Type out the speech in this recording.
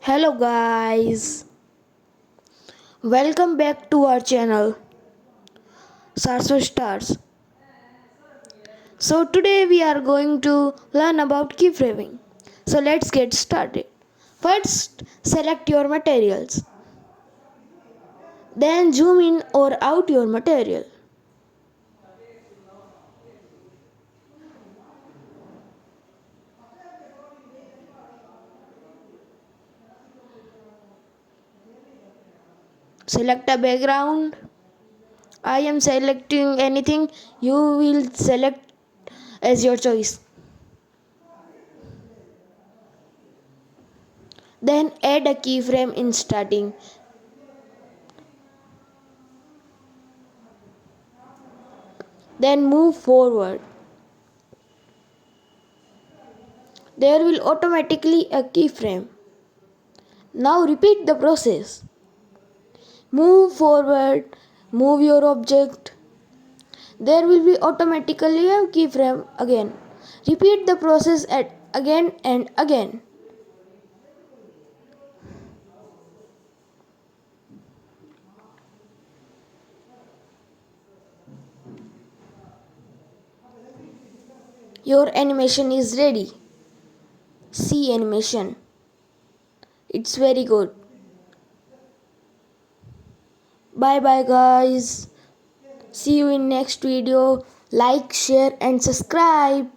Hello guys, welcome back to our channel Sarso Stars. So today we are going to learn about keyframing. So let's get started. First select your materials. Then zoom in or out your material. Select a background. I am selecting anything, you will select as your choice. Then add a keyframe in starting. Then move forward. There will automatically a keyframe. Now repeat the process. Move forward, move your object. There will be automatically a keyframe again. Repeat the process again and again. Your animation is ready. See animation. It's very good. Bye bye guys. See you in next video. Like, share and subscribe.